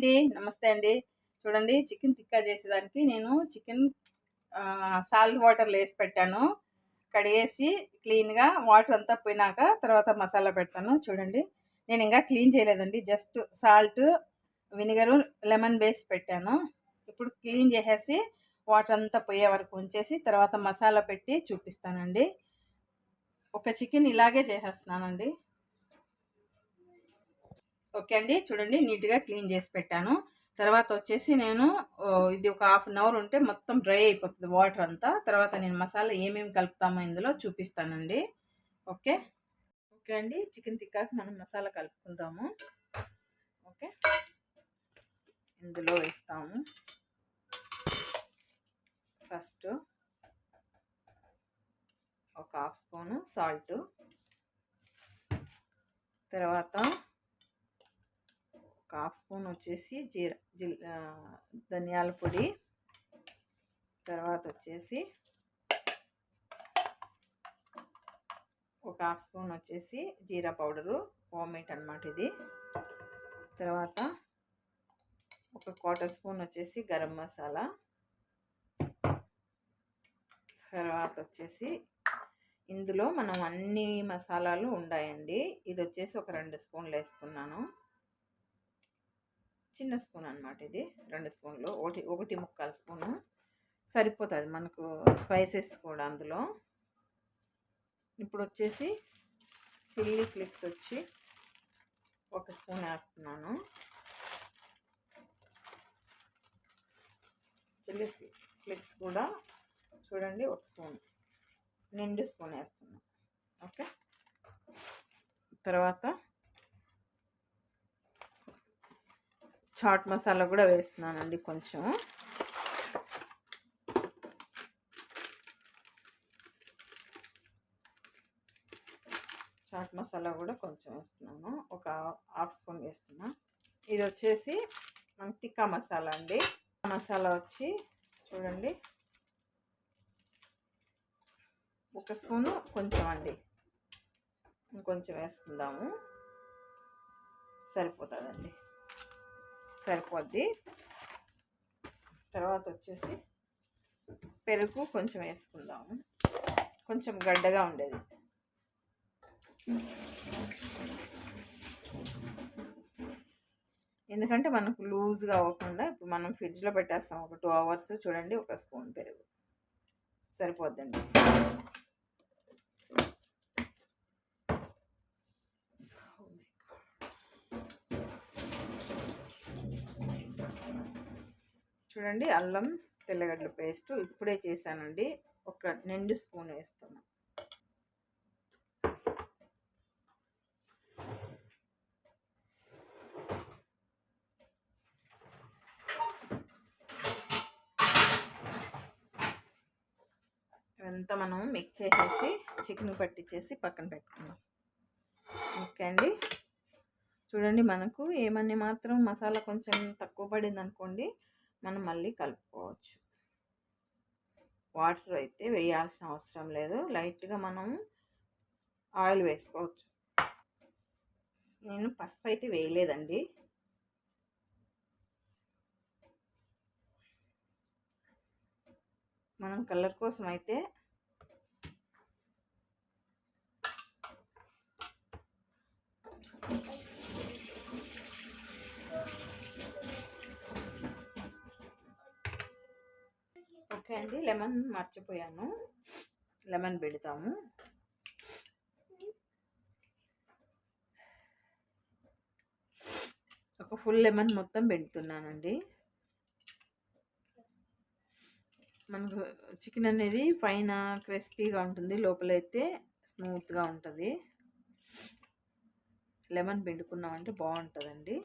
అండి, నమస్తే అండి. చూడండి, చికెన్ టిక్కా చేసేదానికి నేను చికెన్ సాల్ట్ వాటర్లో వేసి పెట్టాను. కడిగేసి క్లీన్గా వాటర్ అంతా పోయినాక తర్వాత మసాలా పెడతాను. చూడండి, నేను ఇంకా క్లీన్ చేయలేదండి, జస్ట్ సాల్ట్, వినిగరు, లెమన్ వేసి పెట్టాను. ఇప్పుడు క్లీన్ చేసేసి వాటర్ అంతా పోయే వరకు ఉంచేసి తర్వాత మసాలా పెట్టి చూపిస్తానండి. ఒక చికెన్ ఇలాగే చేసేస్తున్నానండి. ఓకే అండి, చూడండి, నీట్గా క్లీన్ చేసి పెట్టాను. తర్వాత వచ్చేసి నేను ఇది ఒక హాఫ్ అన్ అవర్ ఉంటే మొత్తం డ్రై అయిపోతుంది వాటర్ అంతా. తర్వాత నేను మసాలా ఏమేమి కలుపుతామో ఇందులో చూపిస్తానండి. ఓకే ఓకే అండి, చికెన్ టిక్కాకి మనం మసాలా కలుపుకుందాము. ఓకే, ఇందులో వేస్తాము. ఫస్ట్ ఒక హాఫ్ స్పూను సాల్ట్, తర్వాత ఒక హాఫ్ స్పూన్ వచ్చేసి ధనియాల పొడి, తర్వాత వచ్చేసి ఒక హాఫ్ స్పూన్ వచ్చేసి జీరా పౌడరు, హోమ్మేడ్ అన్నమాట ఇది. తర్వాత ఒక 1/4 స్పూన్ వచ్చేసి గరం మసాలా, తర్వాత వచ్చేసి ఇందులో మనం అన్ని మసాలాలు ఉన్నాయండి. ఇది వచ్చేసి ఒక 2 స్పూన్లు వేస్తున్నాను. చిన్న స్పూన్ అన్నమాట ఇది, 2 స్పూన్లు, 1.25 స్పూను సరిపోతుంది మనకు స్పైసెస్ కూడా అందులో. ఇప్పుడు వచ్చేసి చిల్లీ ఫ్లేక్స్ వచ్చి 1 స్పూన్ వేస్తున్నాను. చిల్లీ ఫ్లేక్స్ కూడా చూడండి 1 స్పూన్, నిండు స్పూన్ వేస్తున్నాను. ఓకే, తర్వాత చాట్ మసాలా కూడా వేస్తున్నానండి కొంచెం. చాట్ మసాలా కూడా కొంచెం వేస్తున్నాను, ఒక హాఫ్ స్పూన్ వేస్తున్నా. ఇది వచ్చేసి మన టిక్కా మసాలా అండి. మసాలా వచ్చి చూడండి 1 స్పూను కొంచెం అండి, ఇంకొంచెం వేసుకుందాము, సరిపోతుందండి, సరిపోద్ది. తర్వాత వచ్చేసి పెరుగు కొంచెం వేసుకుందాము, కొంచెం గడ్డగా ఉండేది. ఎందుకంటే మనకు లూజ్గా అవ్వకుండా ఇప్పుడు మనం ఫ్రిడ్జ్లో పెట్టేస్తాం ఒక 2 అవర్స్. చూడండి, 1 స్పూన్ పెరుగు సరిపోద్దండి. చూడండి, అల్లం తెల్లగడ్డల పేస్ట్ ఇప్పుడే చేశానండి, ఒక నిండు స్పూన్ వేస్తున్నాను. ఇదంతా మనం మిక్స్ చేసేసి చికెన్ పట్టించేసి పక్కన పెట్టుకుందాం. ఓకే అండి, చూడండి, మనకు ఏమన్నా మాత్రం మసాలా కొంచెం తక్కువ పడింది అనుకోండి, మనం మళ్ళీ కలుపుకోవచ్చు. వాటర్ అయితే వేయాల్సిన అవసరం లేదు, లైట్గా మనం ఆయిల్ వేసుకోవచ్చు. నేను పసుపు అయితే వేయలేదండి. మనం కలర్ కోసం అయితే ఓకే అండి, లెమన్ మర్చిపోయాను, లెమన్ పెడతాము. ఒక ఫుల్ లెమన్ మొత్తం పెడుతున్నానండి. మనకు చికెన్ అనేది పైన క్రిస్పీగా ఉంటుంది, లోపలైతే స్మూత్గా ఉంటుంది. లెమన్ పిండుకున్నామంటే బాగుంటుందండి.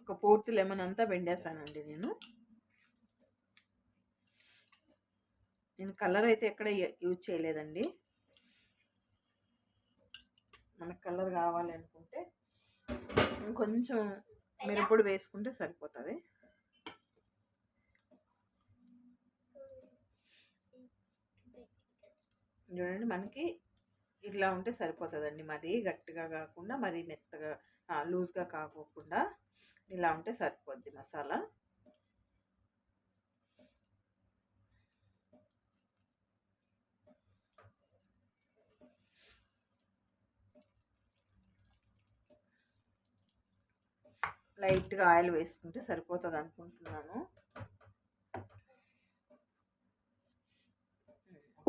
ఒక పూర్తి లెమన్ అంతా పిండేసానండి నేను కలర్ అయితే ఎక్కడ యూజ్ చేయలేదండి. మనకు కలర్ కావాలి అనుకుంటే ఇంకొంచెం మిరపొడి వేసుకుంటే సరిపోతుంది. చూడండి మనకి ఇట్లా ఉంటే సరిపోతుందండి. మరీ గట్టిగా కాకుండా మరీ మెత్తగా లూజ్గా కాకోకుండా ఇలా ఉంటే సరిపోద్ది మసాలా. లైట్గా ఆయిల్ వేసుకుంటే సరిపోతుంది అనుకుంటున్నాను.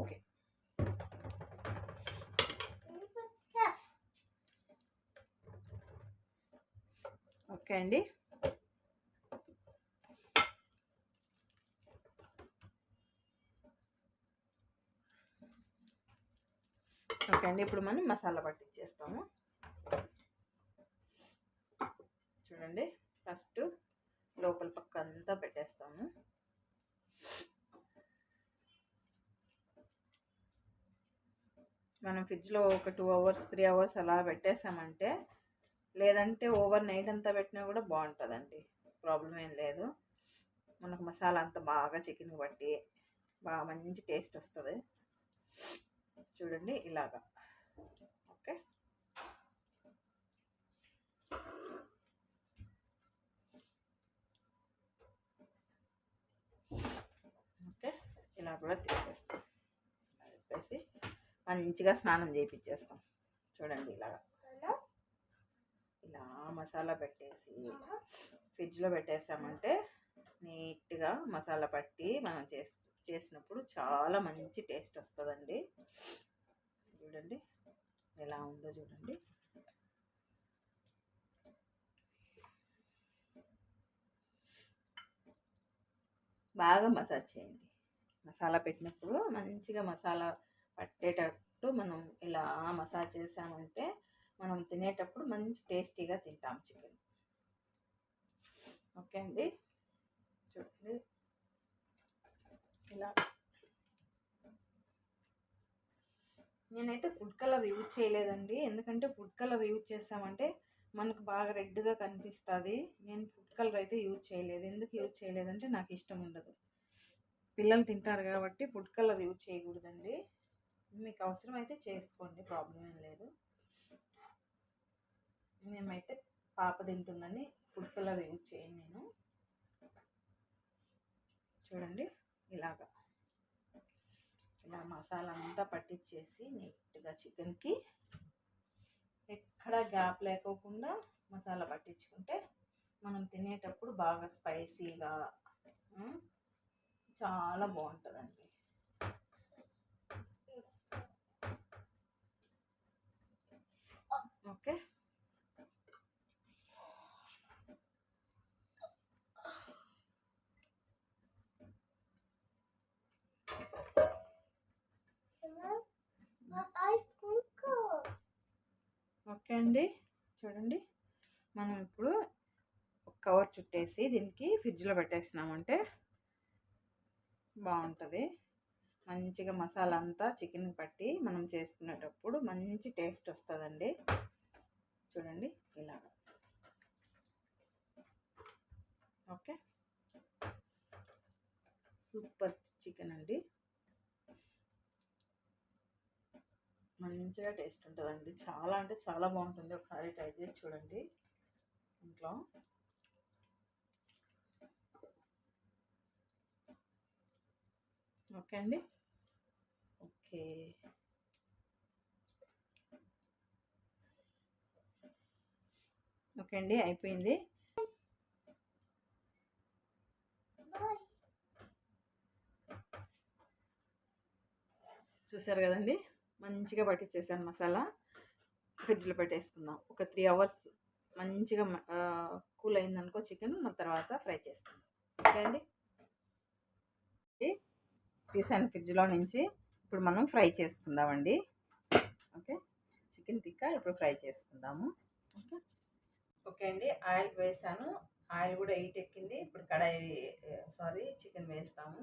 ఓకే, ఓకే అండి. ఓకే అండి, ఇప్పుడు మనం మసాలా పట్టించేస్తాము. చూడండి, ఫస్ట్ లోపల పక్క అంతా పెట్టేస్తాము. మనం ఫ్రిడ్జ్లో ఒక 2 అవర్స్ 3 అవర్స్ అలా పెట్టేసామంటే, లేదంటే ఓవర్ నైట్ అంతా పెట్టినా కూడా బాగుంటుందండి. ప్రాబ్లం ఏం లేదు. మనకు మసాలా అంతా బాగా చికెన్ పట్టి బాగా మంచి టేస్ట్ వస్తుంది. చూడండి ఇలాగా. ఓకే, ఓకే, ఇలా కూడా తీసేస్తాం. చెప్పేసి మంచిగా స్నానం చేయించేస్తాం. చూడండి ఇలాగా. ఇలా మసాలా పెట్టేసి ఫ్రిడ్జ్లో పెట్టేసామంటే నీట్గా మసాలా పట్టి మనం చేసినప్పుడు చాలా మంచి టేస్ట్ వస్తుందండి. చూడండి ఎలా ఉందో చూడండి. బాగా మసాజ్ చేయండి. మసాలా పెట్టినప్పుడు మంచిగా మసాలా పట్టేటట్టు మనం ఇలా మసాజ్ చేసామంటే మనం తినేటప్పుడు మంచి టేస్టీగా తింటాం చికెన్. ఓకే అండి, చూడండి ఇలా. నేనైతే ఫుడ్ కలర్ యూజ్ చేయలేదండి, ఎందుకంటే ఫుడ్ కలర్ యూజ్ చేసామంటే మనకు బాగా రెడ్గా కనిపిస్తుంది. నేను ఫుడ్ కలర్ అయితే యూజ్ చేయలేదు. ఎందుకు యూజ్ చేయలేదంటే నాకు ఇష్టం ఉండదు. పిల్లలు తింటారు కాబట్టి ఫుడ్ కలర్ యూజ్ చేయకూడదండి. మీకు అవసరమైతే చేసుకోండి, ప్రాబ్లం ఏం లేదు. మేమైతే పాప తింటుందని ఫుడ్ కలర్ యూజ్ చేయను నేను. చూడండి ఇలాగా. ఇలా మసాలా అంతా పట్టించేసి నీట్గా చికెన్కి ఎక్కడ గ్యాప్ లేకోకుండా మసాలా పట్టించుకుంటే మనం తినేటప్పుడు బాగా స్పైసీగా చాలా బాగుంటుందండి. ఓకే, ఓకే అండి. చూడండి మనం ఇప్పుడు ఒక కవర్ చుట్టేసి దీనికి ఫ్రిడ్జ్లో పెట్టేసినామంటే బాగుంటుంది. మంచిగా మసాలా అంతా చికెన్ పట్టి మనం చేసుకునేటప్పుడు మంచి టేస్ట్ వస్తుందండి. చూడండి ఇలాగ. ఓకే, సూపర్ చికెన్ అండి. మంచిగా టేస్ట్ ఉంటుందండి. చాలా అంటే చాలా బాగుంటుంది. ఒకసారి ట్రై చేసి చూడండి ఇంట్లో. ఓకే అండి. ఓకే, ఓకే అండి, అయిపోయింది. చూసారు కదండి, మంచిగా పట్టించేసాను మసాలా. ఫ్రిడ్జ్లో పెట్టేసుకుందాం. ఒక 3 అవర్స్ మంచిగా కూల్ అయిందనుకో చికెన్, మన తర్వాత ఫ్రై చేసుకుందాం. ఓకే అండి, తీసాను ఫ్రిడ్జ్లో నుంచి. ఇప్పుడు మనం ఫ్రై చేసుకుందామండి. ఓకే, చికెన్ టిక్కా ఇప్పుడు ఫ్రై చేసుకుందాము. ఓకే, ఓకే అండి, ఆయిల్ వేసాను. ఆయిల్ కూడా హీట్ ఎక్కింది. ఇప్పుడు చికెన్ వేస్తాము.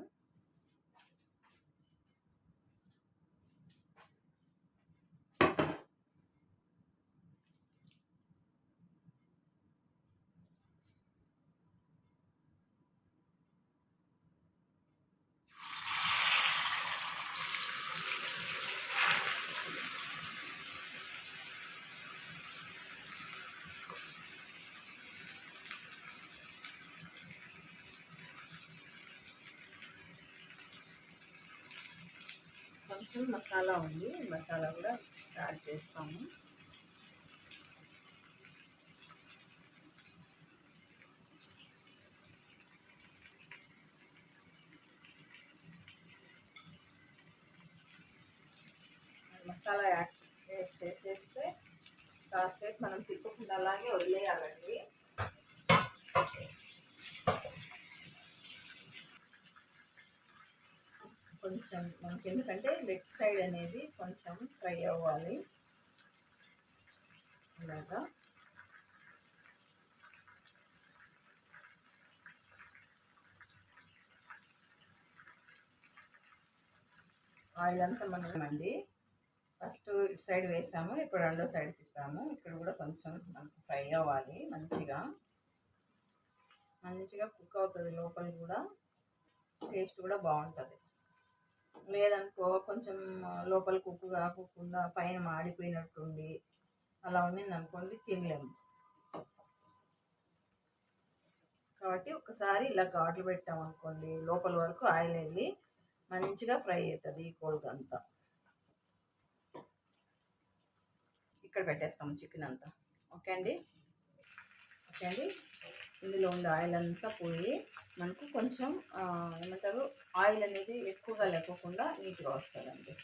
కొంచెం మసాలా ఉంది, మసాలా కూడా యాడ్ చేస్తాము. మసాలా యాడ్ చేసేస్తే కాసేపు మనం తిప్పకుండా అలాగే వదిలేయాలండి. కొంచెం మనకి ఎందుకంటే లెగ్ సైడ్ అనేది కొంచెం ఫ్రై అవ్వాలి ఇలాగా. ఆయిల్ అంతా మనమండి ఫస్ట్ ఇటు సైడ్ వేసాము, ఇప్పుడు రెండో సైడ్ తిప్పాము. ఇక్కడ కూడా కొంచెం మనకు ఫ్రై అవ్వాలి, మంచిగా కుక్ అవుతుంది లోపల కూడా, టేస్ట్ కూడా బాగుంటుంది. లేదనుకో కొంచెం లోపల కుక్ కాకుండా పైన మాడిపోయినట్టుండి అలా ఉండింది అనుకోండి, తినలేము. కాబట్టి ఒకసారి ఇలా ఘాట్లు పెట్టామనుకోండి, లోపల వరకు ఆయిల్ వెళ్ళి మంచిగా ఫ్రై అవుతుంది ఈ కోడికి అంతా. ఇక్కడ పెట్టేస్తాము చికెన్ అంతా. ఓకే అండి. ఇందులో ఉండే ఆయిల్ అంతా పోయి మనకు కొంచెం ఏమంటారు, ఆయిల్ అనేది ఎక్కువగా లేకోకుండా నీట్గా వస్తుందండి.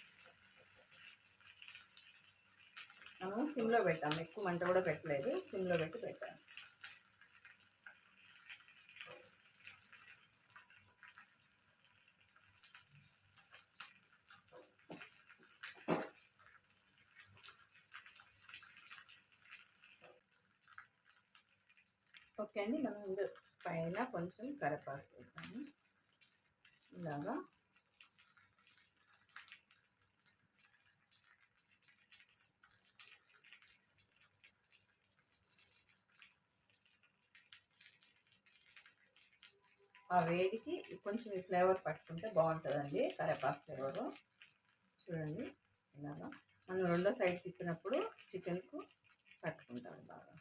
మనము సిమ్లో పెట్టాము, ఎక్కువ మంట కూడా పెట్టలేదు, సిమ్లో పెట్టాము. ఓకే అండి. మనం పైన కొంచెం కరివేపాకు వేద్దాము ఇలాగా. ఆ వేడికి కొంచెం ఈ ఫ్లేవర్ పట్టుకుంటే బాగుంటుందండి, కరివేపాకు ఫ్లేవరు. చూడండి ఇలాగా మనం రెండో సైడ్ తిప్పినప్పుడు చికెన్కు పట్టుకుంటాం బాగా.